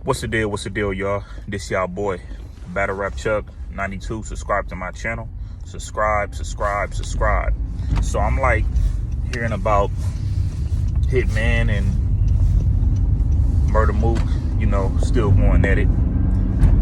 What's the deal? What's the deal, y'all? This y'all boy, Battle Rap Chuck 92. Subscribe to my channel. Subscribe. So I'm like hearing about Hitman and Murda Mook, you know, still going at it.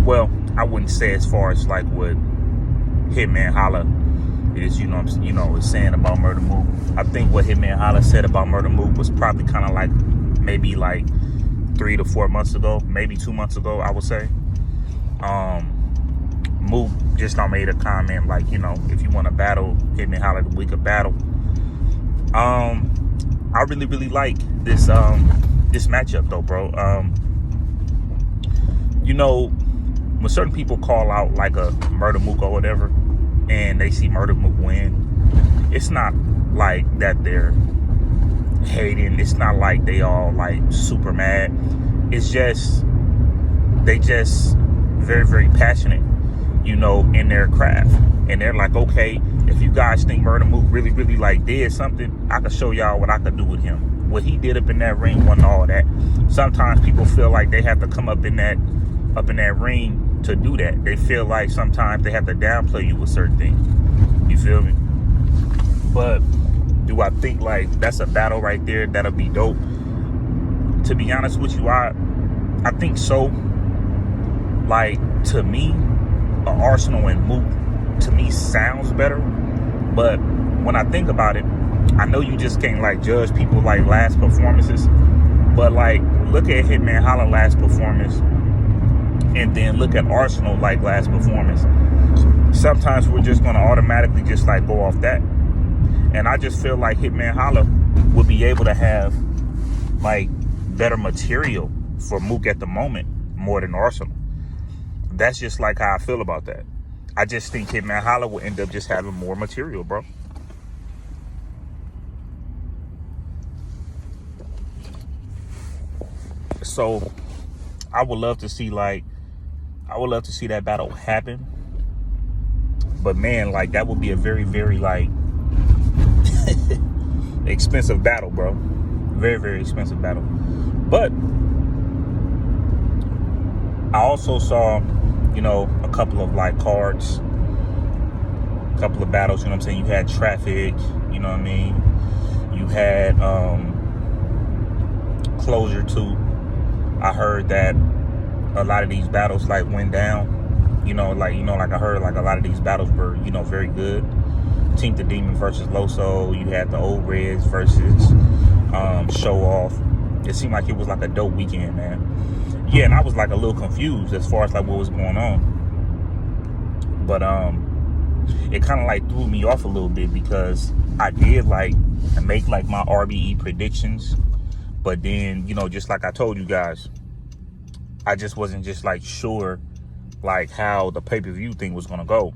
Well, I wouldn't say as far as like what Hitman Holla is, is saying about Murda Mook. I think what Hitman Holla said about Murda Mook was probably kind of like maybe like 3 to 4 months ago, maybe 2 months ago, I would say. Mook just made a comment like, if you want to battle Hitman Holla, we could battle. I really like this this matchup though, bro. When certain people call out like a Murda Mook or whatever, and they see Murda Mook win, it's not like that they're hating. It's not like they all like super mad. It's just they just very passionate, in their craft, and they're like, okay, if you guys think Murda Mook really like did something, I could show y'all what I could do with him. What he did up in that ring wasn't all that. Sometimes people feel like they have to come up in that ring to do that. They feel like sometimes they have to downplay you with certain things. You feel me? But do I think like that's a battle right there that'll be dope? To be honest with you, I think so. Like, to me, Arsenal and Mook, to me, sounds better. But when I think about it, I know you just can't like judge people like last performances. But like, look at Hitman Holla last performance, and then look at Arsenal like last performance. Sometimes we're just gonna automatically just like go off that. And I just feel like Hitman Holla would be able to have like better material for Mook at the moment more than Arsenal. That's just like how I feel about that. I just think Hitman Holla will end up just having more material, bro. So I would love to see that battle happen. But man, like that would be a very like expensive battle, bro. Very expensive battle. But I also saw, a couple of like cards, a couple of battles, you know what I'm saying? You had Traffic, you know what I mean? You had Closure too. I heard that a lot of these battles like went down. I heard like a lot of these battles were, very good. Tink the Demon versus Loso. You had the Old Reds versus Show Off. It seemed like it was like a dope weekend, man. Yeah, and I was like a little confused as far as like what was going on. But it kind of like threw me off a little bit because I did like make like my RBE predictions. But then, just like I told you guys, I just wasn't just like sure like how the pay-per-view thing was gonna go.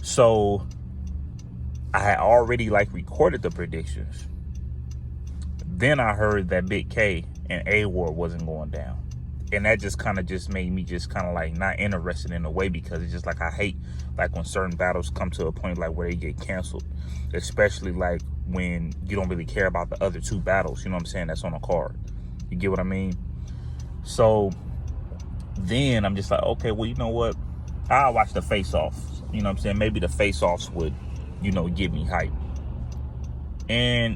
So I had already like recorded the predictions. Then I heard that Big K and A-War wasn't going down. And that just kind of just made me just kind of like not interested in a way, because it's just like I hate like when certain battles come to a point like where they get canceled. Especially like when you don't really care about the other two battles, you know what I'm saying, that's on a card. You get what I mean? So then I'm just like, okay, well, you know what? I'll watch the face-offs. You know what I'm saying? Maybe the face-offs would, get me hype. And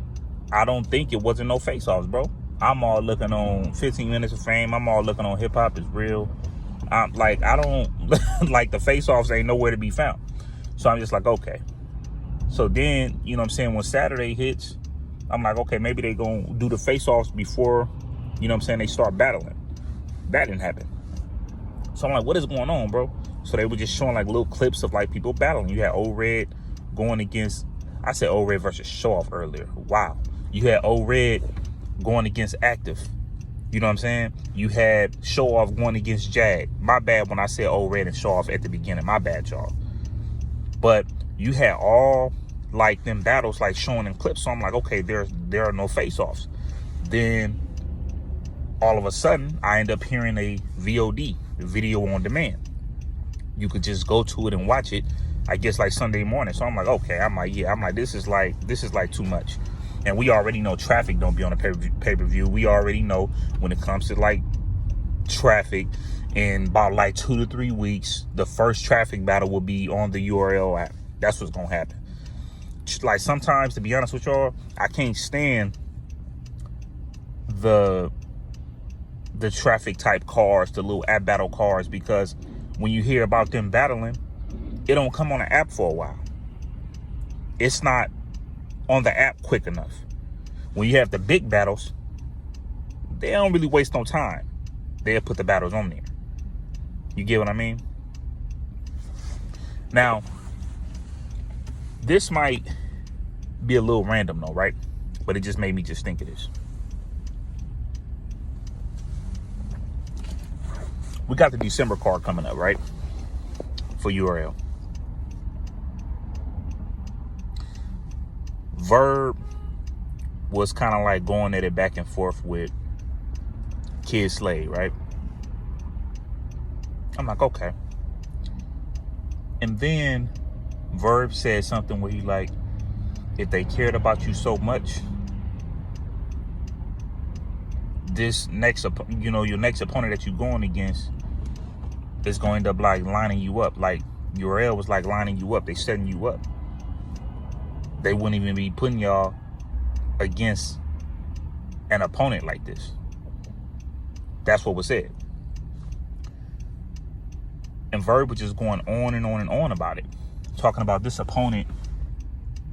I don't think it wasn't no face-offs, bro. I'm all looking on 15 Minutes of Fame. I'm all looking on Hip Hop is Real. I don't like the face-offs ain't nowhere to be found. So I'm just like, okay. So then, when Saturday hits, I'm like, okay, maybe they gonna do the face-offs before, they start battling. That didn't happen. So I'm like, what is going on, bro? So they were just showing like little clips of like people battling. You had Old Red going against, I said Old Red versus Show Off earlier. Wow. You had Old Red going against Active. You know what I'm saying? You had Show Off going against Jag. My bad when I said Old Red and Show Off at the beginning. My bad, y'all. But you had all like them battles like showing in clips. So I'm like, okay, there are no face-offs. Then all of a sudden, I end up hearing a VOD, video on demand. You could just go to it and watch it, I guess like Sunday morning. So I'm like, okay, this is like too much. And we already know Traffic don't be on a pay-per-view. We already know when it comes to like traffic in about like 2 to 3 weeks. The first traffic battle will be on the URL app. That's what's gonna happen. Like, sometimes, to be honest with y'all, I can't stand the traffic type cars, the little app battle cars, because when you hear about them battling, it don't come on the app for a while. It's not on the app quick enough. When you have the big battles, they don't really waste no time. They'll put the battles on there. You get what I mean? Now, this might be a little random though, right? But it just made me just think of this. We got the December card coming up, right? For URL. Verb was kind of like going at it back and forth with Kid Slade, right? I'm like, okay. And then Verb said something where he like, if they cared about you so much, this next, your next opponent that you're going against is going to end up like lining you up. Like, URL was like lining you up. They setting you up. They wouldn't even be putting y'all against an opponent like this. That's what was said. And Verb was just going on and on and on about it, talking about this opponent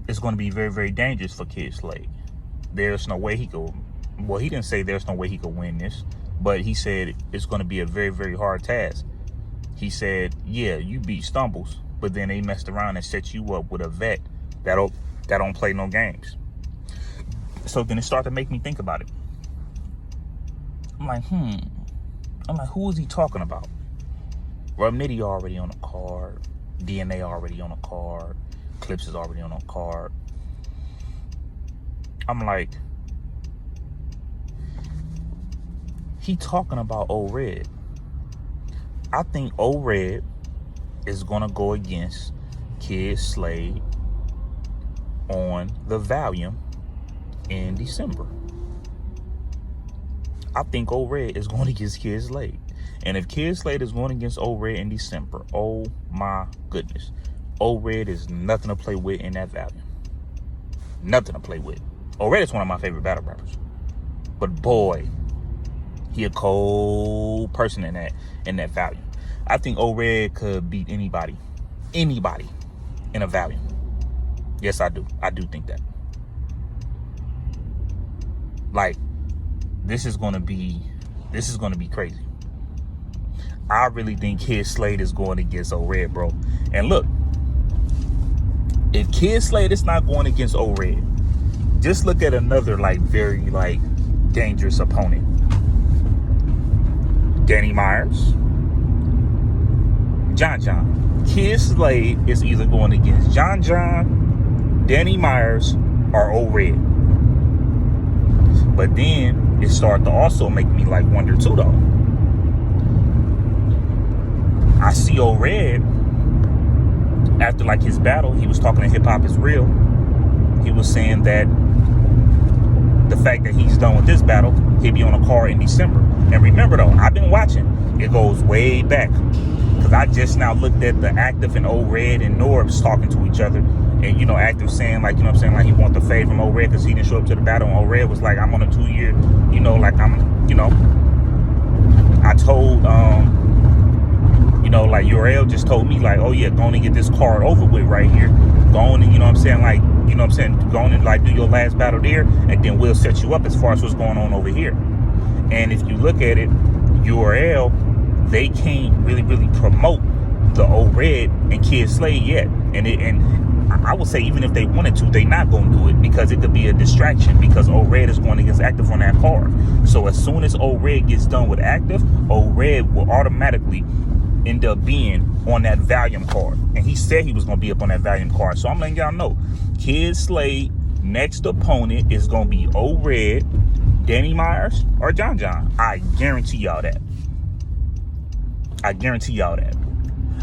is going to be very, very dangerous for Kid Slade. There's no way he could, well, he didn't say there's no way he could win this, but he said it's going to be a very, very hard task. He said, yeah, you beat Stumbles, but then they messed around and set you up with a vet that don't play no games. So then it started to make me think about it. I'm like, who is he talking about? Nitty already on the card. DNA already on the card. Clips is already on the card. I'm like, he talking about Old Red. I think Old Red is gonna go against Kid Slade on the volume in December. I think Old Red is going against Kid Slade. And if Kid Slade is going against Old Red in December, oh my goodness. Old Red is nothing to play with in that volume. Nothing to play with. Old Red is one of my favorite battle rappers. But boy, he a cold person in that volume. I think Old Red could beat anybody in a volume. Yes, I do. I do think that. Like, this is gonna be crazy. I really think Kid Slade is going against Old Red, bro. And look, if Kid Slade is not going against Old Red, just look at another like very like dangerous opponent. Danny Myers, John. Kid Slade is either going against John, Danny Myers, or Old Red. But then it started to also make me like wonder too, though. I see Old Red after like his battle. He was talking to Hip Hop Is Real. He was saying that the fact that he's done with this battle, he'll be on a card in December. And remember though, I've been watching. It goes way back. Because I just now looked at the Active and Old Red and Norbs talking to each other. And, you know, Active saying, like, you know what I'm saying, like, he want the fade from Old Red because he didn't show up to the battle. And Old Red was like, I'm on a 2-year, you know, like, I'm, you know, I told, you know, like, URL just told me, like, oh, yeah, go on and get this card over with right here. Go on and, you know what I'm saying, like, you know what I'm saying, go on and, like, do your last battle there, and then we'll set you up as far as what's going on over here. And if you look at it, URL, they can't really promote the Old Red and Kid Slade yet. And I would say even if they wanted to, they not going to do it because it could be a distraction because Old Red is going against Active on that card. So as soon as Old Red gets done with Active, Old Red will automatically end up being on that volume card. And he said he was going to be up on that volume card. So I'm letting y'all know, Kid Slade next opponent is going to be Old Red, Danny Myers, or John. I guarantee y'all that. I guarantee y'all that.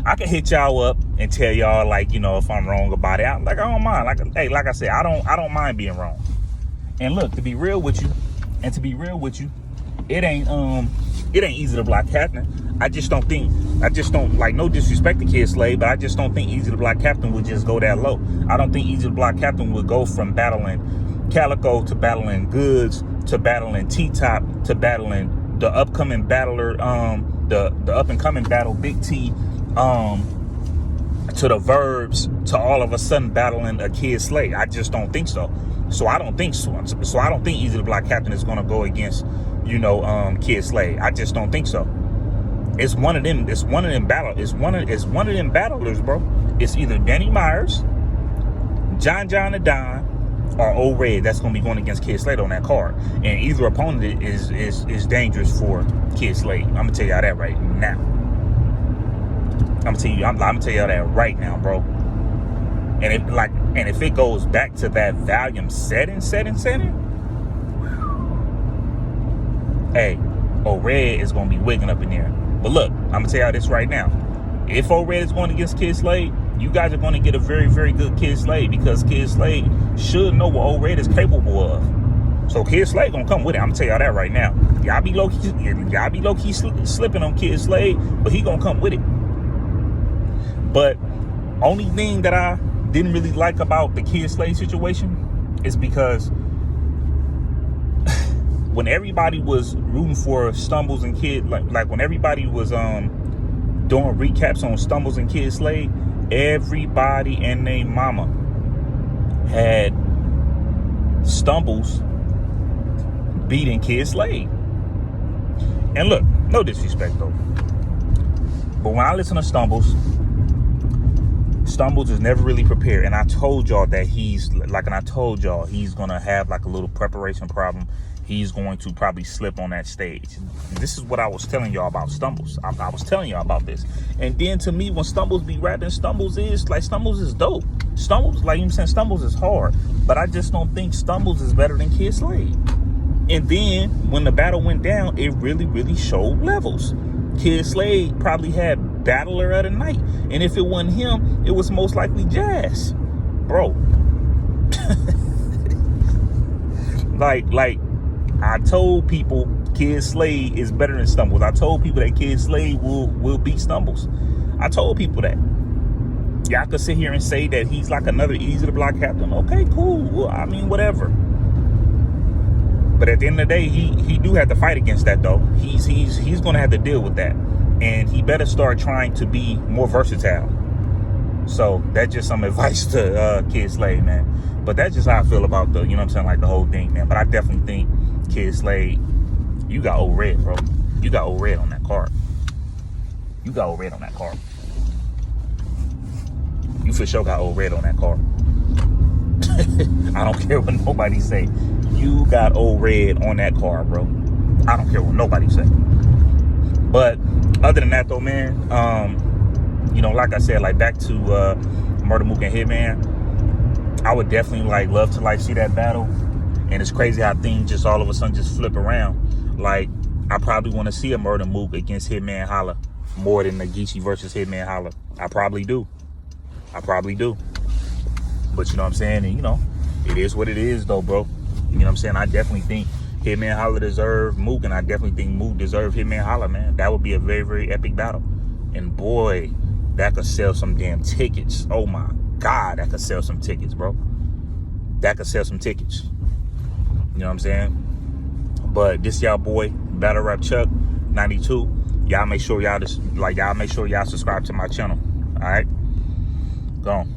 I can hit y'all up and tell y'all, like, you know, if I'm wrong about it. I don't mind. Like, hey, like I said, I don't mind being wrong. And look, to be real with you, it ain't It ain't Easy to Block Captain. I just don't, like, no disrespect to Kid Slade, but I just don't think Easy to Block Captain would just go that low. I don't think Easy to Block Captain would go from battling Calico to battling Goods to battling T-Top to battling the upcoming battler, the up and coming battle Big T, to the Verbs, to all of a sudden battling a Kid Slade. I just don't think so. So I don't think so. So I don't think Easy to Block Captain is gonna go against, Kid Slade. I just don't think so. It's one of them. It's one of them battlers, bro. It's either Danny Myers, John the Don, or Old Red that's gonna be going against Kid Slade on that card. And either opponent is dangerous for Kid Slade. I'm gonna tell y'all that right now. I'm gonna tell y'all that right now, bro. And if it goes back to that volume setting, hey, Old Red is gonna be wigging up in there. But look, I'm gonna tell y'all this right now. If Old Red is going against Kid Slade, you guys are going to get a very, very good Kid Slade, because Kid Slade should know what Old Red is capable of. So Kid Slade gonna come with it. I'm gonna tell y'all that right now. Y'all be low key slipping on Kid Slade, but he gonna come with it. But only thing that I didn't really like about the Kid Slade situation is because when everybody was rooting for Stumbles and Kid, like when everybody was doing recaps on Stumbles and Kid Slade, everybody and their mama had Stumbles beating Kid Slade. And look, no disrespect though, but when I listen to Stumbles is never really prepared. And I told y'all that he's gonna have like a little preparation problem. He's going to probably slip on that stage. This is what I was telling y'all about Stumbles. I was telling y'all about this. And then to me, when Stumbles be rapping, Stumbles is dope. Stumbles, like you saying, Stumbles is hard. But I just don't think Stumbles is better than Kid Slade. And then when the battle went down, it really, really showed levels. Kid Slade probably had battler of the night. And if it wasn't him, it was most likely Jazz. Bro. like I told people Kid Slade is better than Stumbles. I told people that Kid Slade will beat Stumbles. I told people that. Y'all could sit here and say that he's like another Easy to Block Captain. Okay, cool. Well, I mean, whatever. But at the end of the day, he do have to fight against that though. He's gonna have to deal with that. And he better start trying to be more versatile. So that's just some advice to Kid Slade, man. But that's just how I feel about the, like the whole thing, man. But I definitely think Kid Slade, you got Old Red, bro. You got Old Red on that card. You for sure got Old Red on that card. I don't care what nobody say. You got Old Red on that card, bro. I don't care what nobody say. But other than that, though, man, like I said, like back to Murda, Mook, and Hitman, I would definitely love to see that battle. And it's crazy how things just all of a sudden just flip around. Like, I probably want to see a Murda Mook against Hitman Holla more than the Geechee versus Hitman Holla. I probably do. But you know what I'm saying? And it is what it is though, bro. You know what I'm saying? I definitely think Hitman Holla deserve Mook, and I definitely think Mook deserve Hitman Holla, man. That would be a very, very epic battle. And boy, that could sell some damn tickets. Oh my God, that could sell some tickets, bro. That could sell some tickets. You know what I'm saying? But this y'all boy, Battle Rap Chuck 92. Y'all make sure y'all subscribe to my channel. All right? Go on.